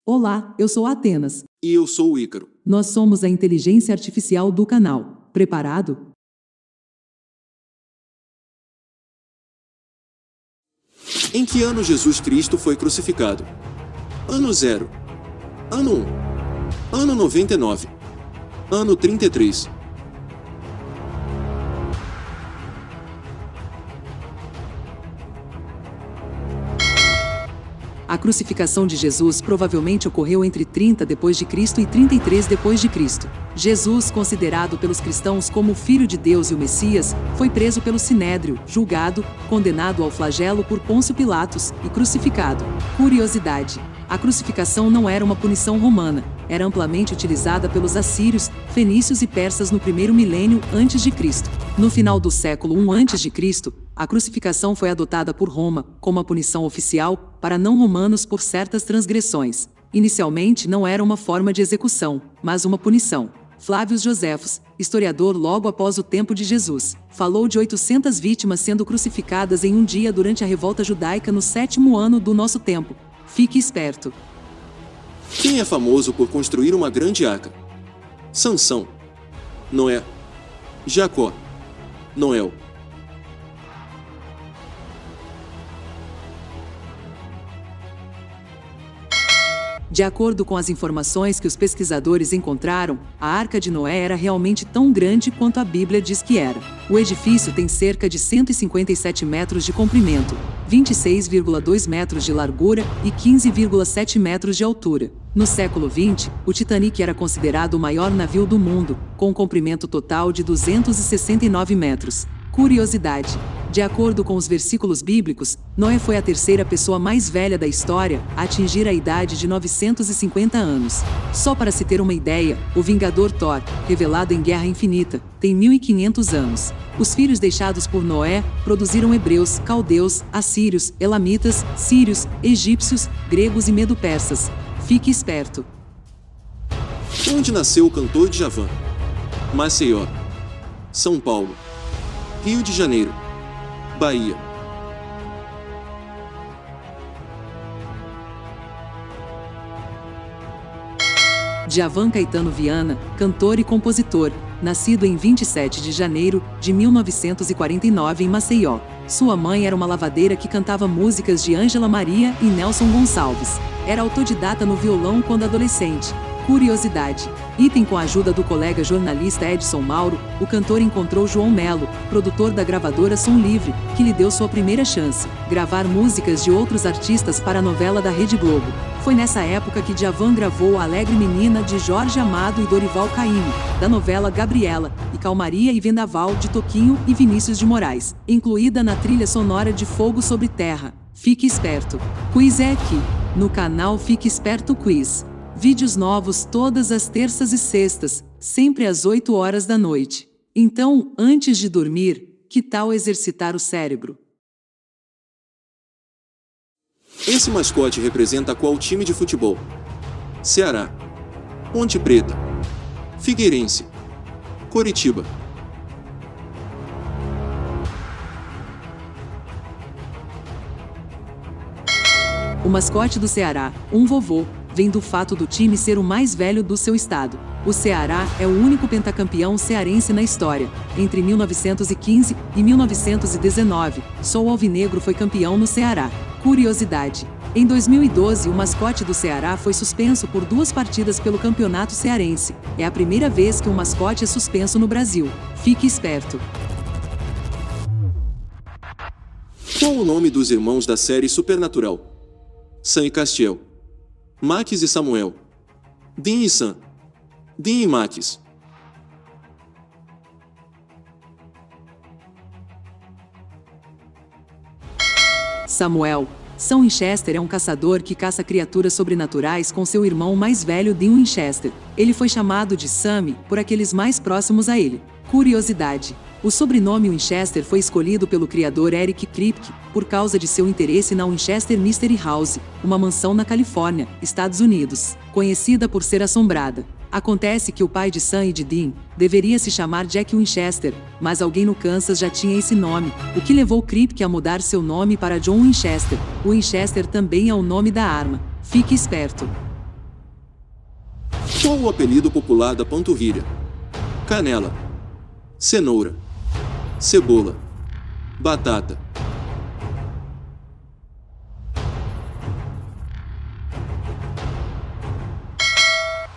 Olá, eu sou a Atenas. E eu sou o Ícaro. Nós somos a inteligência artificial do canal. Preparado? Em que ano Jesus Cristo foi crucificado? Ano 0. Ano 1. Ano 99. Ano 33. A crucificação de Jesus provavelmente ocorreu entre 30 d.C. e 33 d.C. Jesus, considerado pelos cristãos como o Filho de Deus e o Messias, foi preso pelo Sinédrio, julgado, condenado ao flagelo por Pôncio Pilatos e crucificado. Curiosidade: a crucificação não era uma punição romana, era amplamente utilizada pelos assírios, fenícios e persas no primeiro milênio antes de Cristo. No final do século I a.C., a crucificação foi adotada por Roma como a punição oficial para não-romanos por certas transgressões. Inicialmente não era uma forma de execução, mas uma punição. Flávio Joséfos, historiador logo após o tempo de Jesus, falou de 800 vítimas sendo crucificadas em um dia durante a revolta judaica no 7º ano do nosso tempo. Fique esperto. Quem é famoso por construir uma grande arca? Sansão, Noé, Jacó, Noel. De acordo com as informações que os pesquisadores encontraram, a Arca de Noé era realmente tão grande quanto a Bíblia diz que era. O edifício tem cerca de 157 metros de comprimento, 26,2 metros de largura e 15,7 metros de altura. No século XX, o Titanic era considerado o maior navio do mundo, com um comprimento total de 269 metros. Curiosidade: de acordo com os versículos bíblicos, Noé foi a terceira pessoa mais velha da história a atingir a idade de 950 anos. Só para se ter uma ideia, o Vingador Thor, revelado em Guerra Infinita, tem 1500 anos. Os filhos deixados por Noé produziram hebreus, caldeus, assírios, elamitas, sírios, egípcios, gregos e medo-persas. Fique esperto. Onde nasceu o cantor Djavan? Maceió, São Paulo, Rio de Janeiro, Bahia. Djavan Caetano Viana, cantor e compositor, nascido em 27 de janeiro de 1949 em Maceió. Sua mãe era uma lavadeira que cantava músicas de Ângela Maria e Nelson Gonçalves. Era autodidata no violão quando adolescente. Curiosidade: item com a ajuda do colega jornalista Edson Mauro, o cantor encontrou João Melo, produtor da gravadora Som Livre, que lhe deu sua primeira chance, gravar músicas de outros artistas para a novela da Rede Globo. Foi nessa época que Djavan gravou A Alegre Menina de Jorge Amado e Dorival Caymmi, da novela Gabriela, e Calmaria e Vendaval de Toquinho e Vinícius de Moraes, incluída na trilha sonora de Fogo sobre Terra. Fique esperto. Quiz é aqui, no canal Fique Esperto Quiz. Vídeos novos todas as terças e sextas, sempre às 8 horas da noite. Então, antes de dormir, que tal exercitar o cérebro? Esse mascote representa qual time de futebol? Ceará, Ponte Preta, Figueirense, Coritiba. O mascote do Ceará, um vovô, vem do fato do time ser o mais velho do seu estado. O Ceará é o único pentacampeão cearense na história. Entre 1915 e 1919, só o Alvinegro foi campeão no Ceará. Curiosidade: em 2012, o mascote do Ceará foi suspenso por 2 partidas pelo Campeonato Cearense. É a primeira vez que um mascote é suspenso no Brasil. Fique esperto. Qual o nome dos irmãos da série Supernatural? Sam e Castiel, Max e Samuel, Dean e Sam, Dean e Max. Samuel. Sam Winchester é um caçador que caça criaturas sobrenaturais com seu irmão mais velho Dean Winchester. Ele foi chamado de Sammy por aqueles mais próximos a ele. Curiosidade: o sobrenome Winchester foi escolhido pelo criador Eric Kripke por causa de seu interesse na Winchester Mystery House, uma mansão na Califórnia, Estados Unidos, conhecida por ser assombrada. Acontece que o pai de Sam e de Dean deveria se chamar Jack Winchester, mas alguém no Kansas já tinha esse nome, o que levou Kripke a mudar seu nome para John Winchester. O Winchester também é o nome da arma. Fique esperto. Qual o apelido popular da panturrilha? Canela, cenoura, cebola, batata.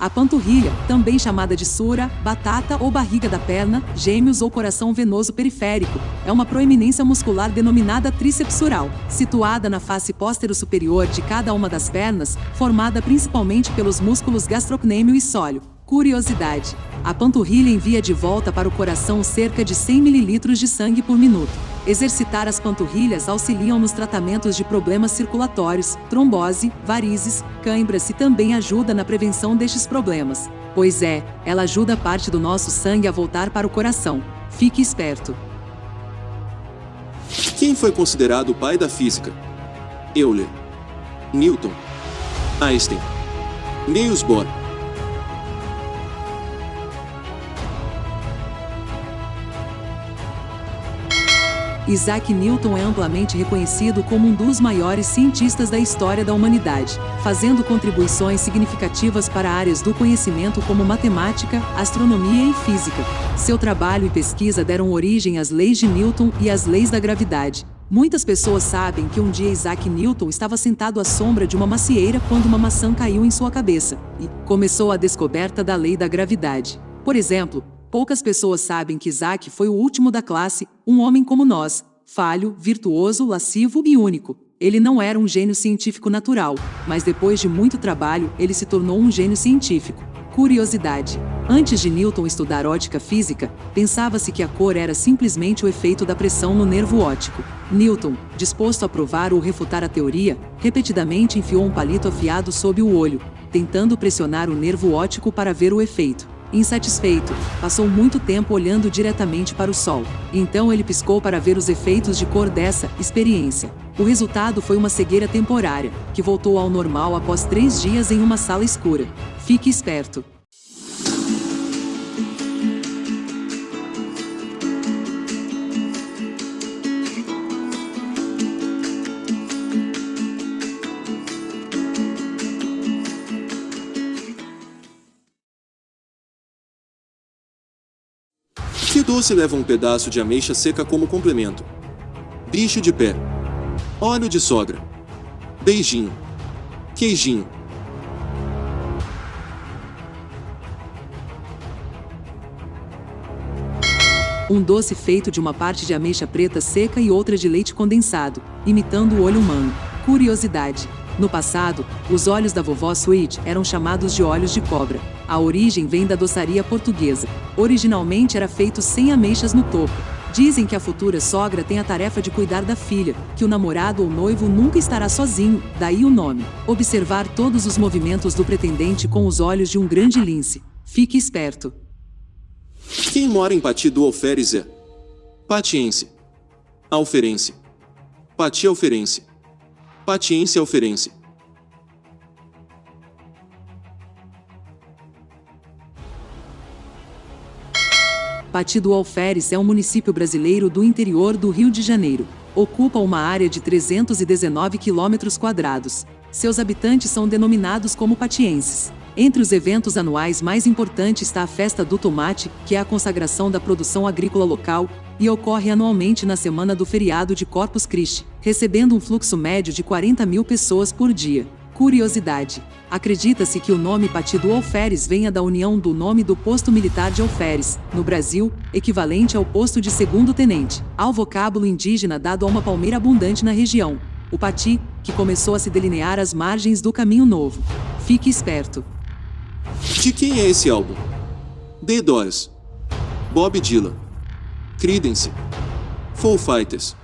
A panturrilha, também chamada de sura, batata ou barriga da perna, gêmeos ou coração venoso periférico, é uma proeminência muscular denominada tríceps sural, situada na face póstero-superior de cada uma das pernas, formada principalmente pelos músculos gastrocnêmio e sóleo. Curiosidade: a panturrilha envia de volta para o coração cerca de 100 ml de sangue por minuto. Exercitar as panturrilhas auxiliam nos tratamentos de problemas circulatórios, trombose, varizes, cãibras e também ajuda na prevenção destes problemas. Pois é, ela ajuda parte do nosso sangue a voltar para o coração. Fique esperto. Quem foi considerado o pai da física? Euler, Newton, Einstein, Niels Bohr. Isaac Newton é amplamente reconhecido como um dos maiores cientistas da história da humanidade, fazendo contribuições significativas para áreas do conhecimento como matemática, astronomia e física. Seu trabalho e pesquisa deram origem às leis de Newton e às leis da gravidade. Muitas pessoas sabem que um dia Isaac Newton estava sentado à sombra de uma macieira quando uma maçã caiu em sua cabeça, e começou a descoberta da lei da gravidade. Por exemplo, poucas pessoas sabem que Isaac foi o último da classe, um homem como nós, falho, virtuoso, lascivo e único. Ele não era um gênio científico natural, mas depois de muito trabalho, ele se tornou um gênio científico. Curiosidade: antes de Newton estudar ótica física, pensava-se que a cor era simplesmente o efeito da pressão no nervo óptico. Newton, disposto a provar ou refutar a teoria, repetidamente enfiou um palito afiado sob o olho, tentando pressionar o nervo óptico para ver o efeito. Insatisfeito, passou muito tempo olhando diretamente para o sol. Então ele piscou para ver os efeitos de cor dessa experiência. O resultado foi uma cegueira temporária, que voltou ao normal após 3 dias em uma sala escura. Fique esperto. Que doce leva um pedaço de ameixa seca como complemento? Bicho de pé, óleo de sogra, beijinho, queijinho. Um doce feito de uma parte de ameixa preta seca e outra de leite condensado, imitando o olho humano. Curiosidade: no passado, os olhos da vovó Sweet eram chamados de olhos de cobra. A origem vem da doçaria portuguesa. Originalmente era feito sem ameixas no topo. Dizem que a futura sogra tem a tarefa de cuidar da filha, que o namorado ou noivo nunca estará sozinho, daí o nome. Observar todos os movimentos do pretendente com os olhos de um grande lince. Fique esperto. Quem mora em Pati do Alferes é? Patiense, Alferense, Pati Alferense, Patiense Alferense. Pati do Alferes é um município brasileiro do interior do Rio de Janeiro. Ocupa uma área de 319 km². Seus habitantes são denominados como patienses. Entre os eventos anuais mais importantes está a Festa do Tomate, que é a consagração da produção agrícola local, e ocorre anualmente na semana do feriado de Corpus Christi, recebendo um fluxo médio de 40 mil pessoas por dia. Curiosidade: acredita-se que o nome Pati do Alferes venha da união do nome do posto militar de Alferes, no Brasil, equivalente ao posto de segundo-tenente, ao vocábulo indígena dado a uma palmeira abundante na região, o Pati, que começou a se delinear às margens do Caminho Novo. Fique esperto. De quem é esse álbum? The Doors, Bob Dylan, Creedence, Foo Fighters.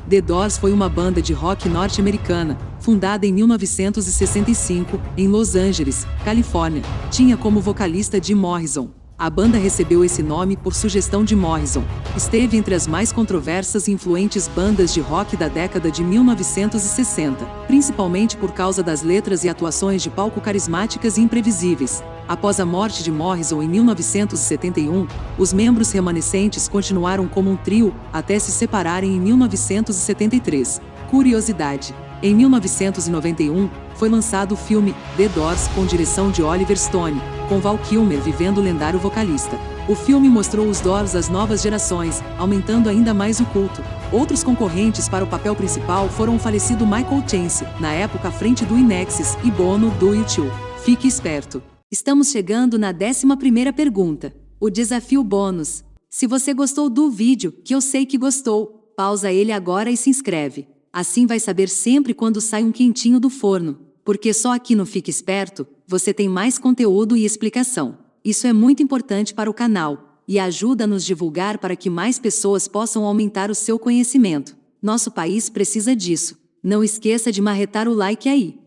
The Doors foi uma banda de rock norte-americana, fundada em 1965, em Los Angeles, Califórnia. Tinha como vocalista Jim Morrison. A banda recebeu esse nome por sugestão de Morrison. Esteve entre as mais controversas e influentes bandas de rock da década de 1960, principalmente por causa das letras e atuações de palco carismáticas e imprevisíveis. Após a morte de Morrison em 1971, os membros remanescentes continuaram como um trio até se separarem em 1973. Curiosidade: em 1991, foi lançado o filme The Doors com direção de Oliver Stone, com Val Kilmer vivendo o lendário vocalista. O filme mostrou os Doors às novas gerações, aumentando ainda mais o culto. Outros concorrentes para o papel principal foram o falecido Michael Chance, na época à frente do INXS, e Bono, do U2. Fique esperto! Estamos chegando na 11ª pergunta. O desafio bônus. Se você gostou do vídeo, que eu sei que gostou, pausa ele agora e se inscreve. Assim vai saber sempre quando sai um quentinho do forno. Porque só aqui no Fique Esperto, você tem mais conteúdo e explicação. Isso é muito importante para o canal e ajuda a nos divulgar para que mais pessoas possam aumentar o seu conhecimento. Nosso país precisa disso. Não esqueça de marretar o like aí.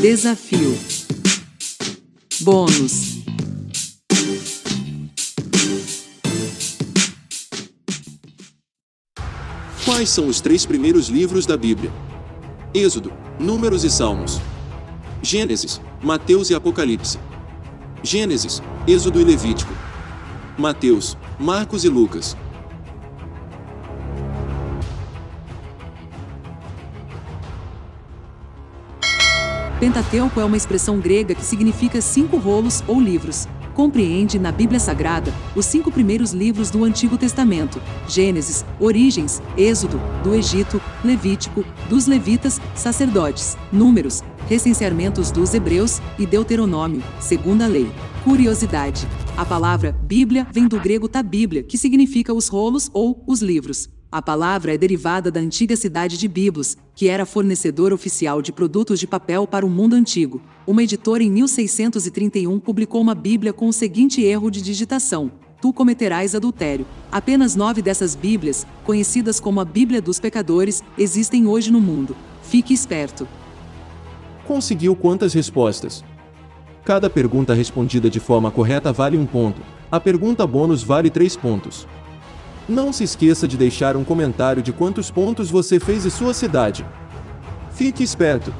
Desafio bônus. Quais são os 3 primeiros livros da Bíblia? Êxodo, Números e Salmos. Gênesis, Mateus e Apocalipse. Gênesis, Êxodo e Levítico. Mateus, Marcos e Lucas. Pentateuco é uma expressão grega que significa 5 rolos ou livros. Compreende, na Bíblia Sagrada, os 5 primeiros livros do Antigo Testamento: Gênesis, Origens, Êxodo, do Egito, Levítico, dos levitas, sacerdotes, Números, recenseamentos dos hebreus e Deuteronômio, segundo a lei. Curiosidade: a palavra Bíblia vem do grego ta Bíblia, que significa os rolos ou os livros. A palavra é derivada da antiga cidade de Biblos, que era fornecedor oficial de produtos de papel para o mundo antigo. Uma editora em 1631 publicou uma Bíblia com o seguinte erro de digitação: tu cometerás adultério. Apenas 9 dessas Bíblias, conhecidas como a Bíblia dos Pecadores, existem hoje no mundo. Fique esperto! Conseguiu quantas respostas? Cada pergunta respondida de forma correta vale 1 ponto. A pergunta bônus vale 3 pontos. Não se esqueça de deixar um comentário de quantos pontos você fez em sua cidade. Fique esperto!